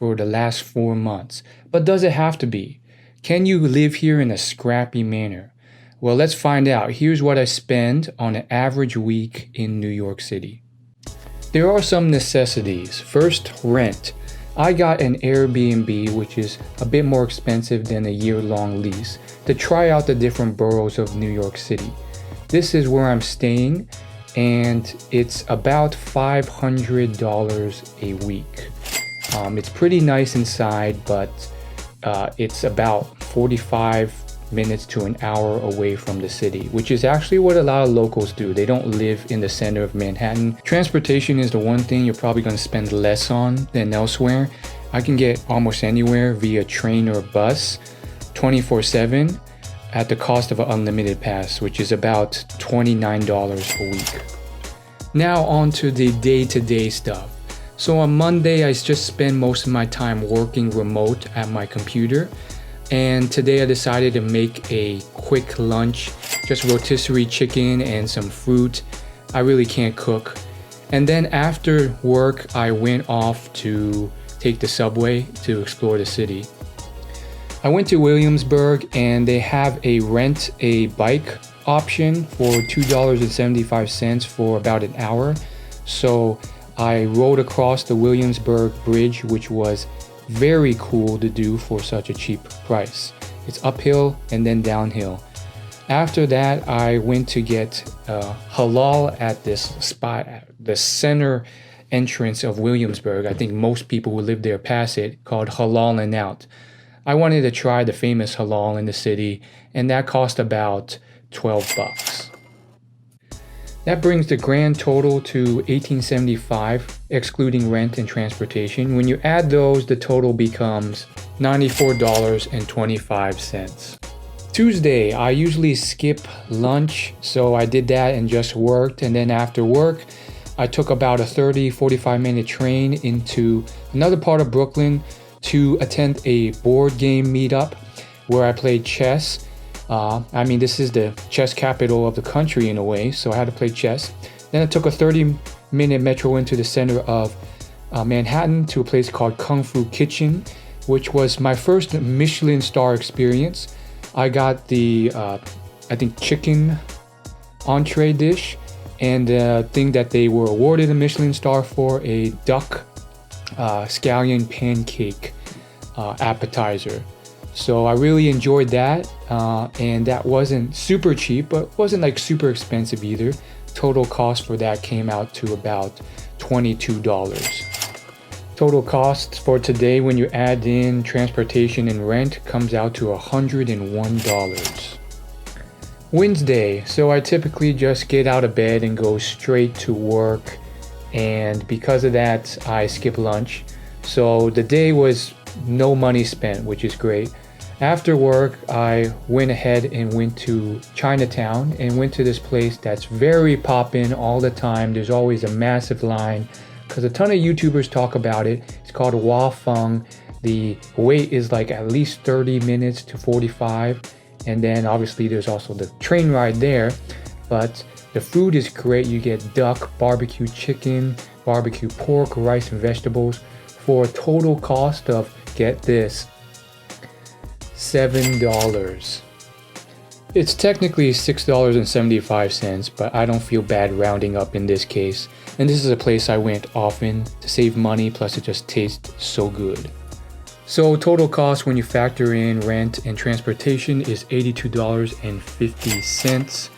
for the last 4 months. But does it have to be? Can you live here in a scrappy manner? Well, let's find out. Here's what I spend on an average week in New York City. There are some necessities. First, rent. I got an Airbnb, which is a bit more expensive than a year-long lease, to try out the different boroughs of New York City. This is where I'm staying, and it's about $500 a week. It's pretty nice inside, but it's about 45 minutes to an hour away from the city, which is actually what a lot of locals do. They don't live in the center of Manhattan. Transportation is the one thing you're probably going to spend less on than elsewhere. I can get almost anywhere via train or bus 24/7 at the cost of an unlimited pass, which is about $29 a week. Now on to the day-to-day stuff. So on Monday, I just spend most of my time working remote at my computer. And today I decided to make a quick lunch, just rotisserie chicken and some fruit. I really can't cook. And then after work, I went off to take the subway to explore the city. I went to Williamsburg and they have a rent a bike option for $2.75 for about an hour. So I rode across the Williamsburg Bridge, which was very cool to do for such a cheap price. It's uphill and then downhill. After that, I went to get halal at this spot, the center entrance of Williamsburg. I think most people who live there pass it, called Halal and Out. I wanted to try the famous halal in the city, and that cost about $12. That brings the grand total to $18.75, excluding rent and transportation. When you add those, the total becomes $94.25. Tuesday, I usually skip lunch, so I did that and just worked. And then after work, I took about a 45 minute train into another part of Brooklyn to attend a board game meetup where I played chess. This is the chess capital of the country in a way, so I had to play chess. Then I took a 30-minute metro into the center of Manhattan to a place called Kung Fu Kitchen, which was my first Michelin star experience. I got the, chicken entree dish, and the thing that they were awarded a Michelin star for, a duck scallion pancake appetizer. So I really enjoyed that, and that wasn't super cheap, but wasn't like super expensive either. Total cost for that came out to about $22. Total cost for today, when you add in transportation and rent, comes out to $101. Wednesday, so I typically just get out of bed and go straight to work, and because of that, I skip lunch. So the day was no money spent, which is great. After work, I went ahead and went to Chinatown and went to this place that's very poppin' all the time. There's always a massive line because a ton of YouTubers talk about it. It's called Wa Feng. The wait is like at least 30 minutes to 45. And then obviously there's also the train ride there. But the food is great. You get duck, barbecue chicken, barbecue pork, rice and vegetables for a total cost of, get this, $7. It's technically $6.75, but I don't feel bad rounding up in this case. And this is a place I went often to save money, plus it just tastes so good. So total cost when you factor in rent and transportation is $82.50.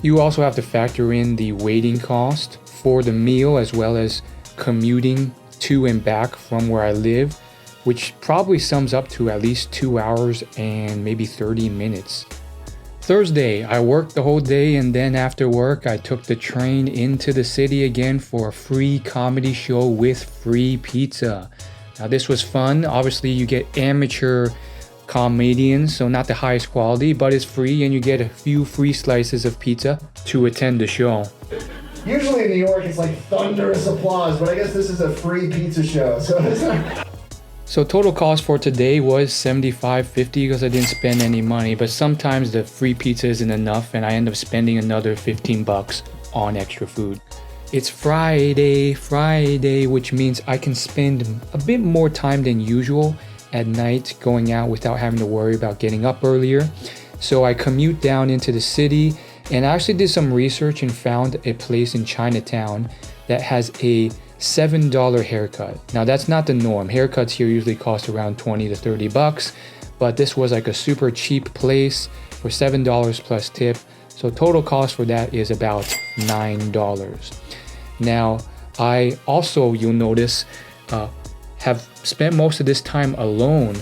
You also have to factor in the waiting cost for the meal as well as commuting to and back from where I live, which probably sums up to at least 2 hours and maybe 30 minutes. Thursday, I worked the whole day, and then after work, I took the train into the city again for a free comedy show with free pizza. Now this was fun. Obviously you get amateur comedians, so not the highest quality, but it's free and you get a few free slices of pizza to attend the show. Usually in New York it's like thunderous applause, but I guess this is a free pizza show, so it's not... So total cost for today was $75.50 because I didn't spend any money, but sometimes the free pizza isn't enough and I end up spending another $15 on extra food. It's Friday, which means I can spend a bit more time than usual at night going out without having to worry about getting up earlier. So I commute down into the city, and I actually did some research and found a place in Chinatown that has a $7 haircut. Now that's not the norm. Haircuts here usually cost around 20 to 30 bucks, but this was like a super cheap place for $7 plus tip. So total cost for that is about $9. Now I also, you'll notice, have spent most of this time alone.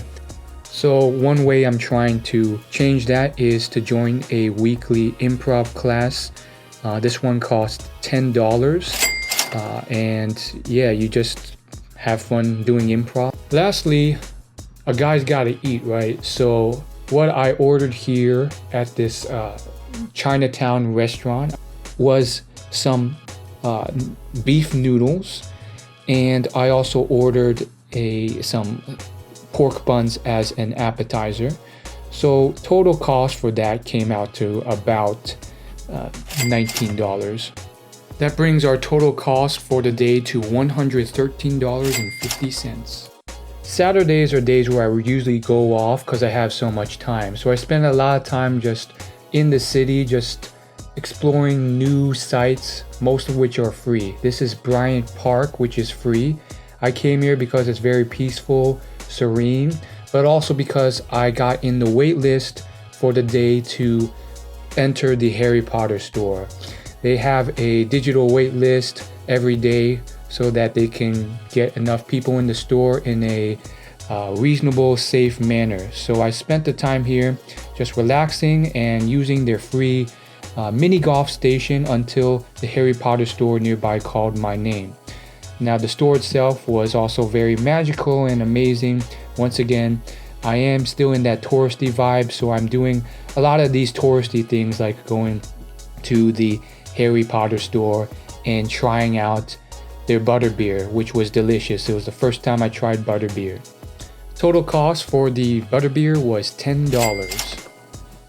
So one way I'm trying to change that is to join a weekly improv class. This one costs $10. And yeah, you just have fun doing improv. Lastly, a guy's gotta eat, right? So what I ordered here at this Chinatown restaurant was some beef noodles, and I also ordered some pork buns as an appetizer. So total cost for that came out to about $19. That brings our total cost for the day to $113.50. Saturdays are days where I would usually go off because I have so much time. So I spend a lot of time just in the city, just exploring new sites, most of which are free. This is Bryant Park, which is free. I came here because it's very peaceful, serene, but also because I got in the wait list for the day to enter the Harry Potter store. They have a digital wait list every day so that they can get enough people in the store in a reasonable, safe manner. So I spent the time here just relaxing and using their free mini golf station until the Harry Potter store nearby called my name. Now the store itself was also very magical and amazing. Once again, I am still in that touristy vibe, so I'm doing a lot of these touristy things like going to the Harry Potter store and trying out their butterbeer, which was delicious. It was the first time I tried butterbeer. Total cost for the butterbeer was $10.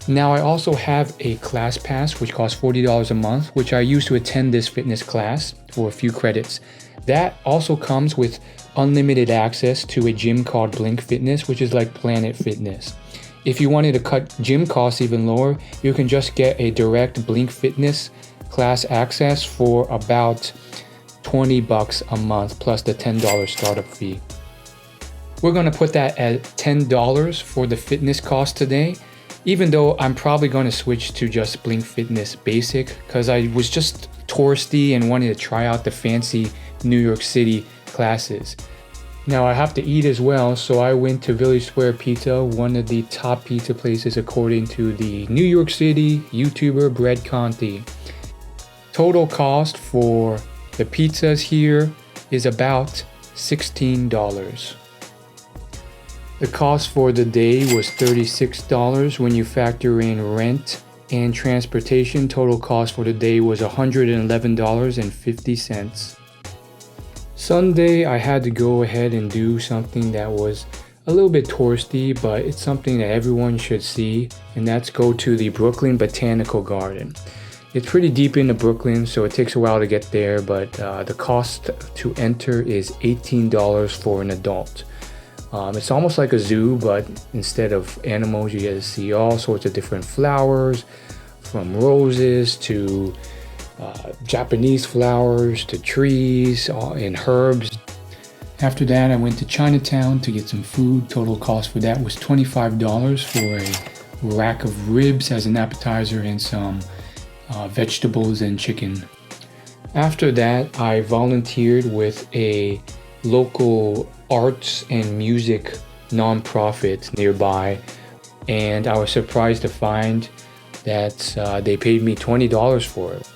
Now I also have a class pass which costs $40 a month, which I use to attend this fitness class for a few credits. That also comes with unlimited access to a gym called Blink Fitness, which is like Planet Fitness. If you wanted to cut gym costs even lower, you can just get a direct Blink Fitness class access for about 20 bucks a month plus the $10 startup fee. We're gonna put that at $10 for the fitness cost today, even though I'm probably gonna switch to just Blink Fitness Basic because I was just touristy and wanted to try out the fancy New York City classes. Now I have to eat as well, so I went to Village Square Pizza, one of the top pizza places according to the New York City YouTuber Bread Conti. Total cost for the pizzas here is about $16. The cost for the day was $36 when you factor in rent and transportation. Total cost for the day was $111.50. Sunday, I had to go ahead and do something that was a little bit touristy, but it's something that everyone should see, and that's go to the Brooklyn Botanical Garden. It's pretty deep into Brooklyn, so it takes a while to get there, but the cost to enter is $18 for an adult. It's almost like a zoo, but instead of animals, you get to see all sorts of different flowers, from roses to Japanese flowers to trees and herbs. After that, I went to Chinatown to get some food. Total cost for that was $25 for a rack of ribs as an appetizer and some vegetables and chicken. After that, I volunteered with a local arts and music nonprofit nearby, and I was surprised to find that they paid me $20 for it.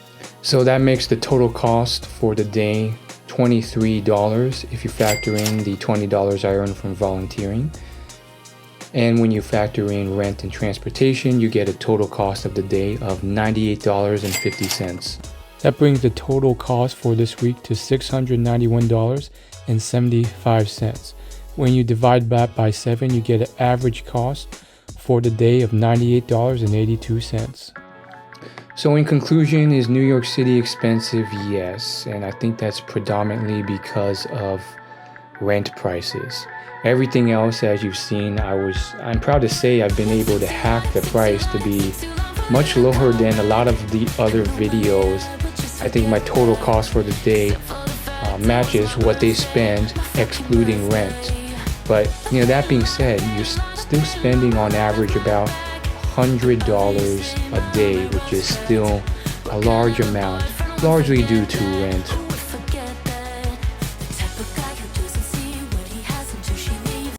So that makes the total cost for the day $23 if you factor in the $20 I earned from volunteering. And when you factor in rent and transportation, you get a total cost of the day of $98.50. That brings the total cost for this week to $691.75. When you divide that by 7, you get an average cost for the day of $98.82. So in conclusion, is New York City expensive? Yes, and I think that's predominantly because of rent prices. Everything else, as you've seen, I'm proud to say I've been able to hack the price to be much lower than a lot of the other videos. I think my total cost for the day matches what they spend excluding rent. But that being said, you're still spending on average about $100 a day, which is still a large amount, largely due to rent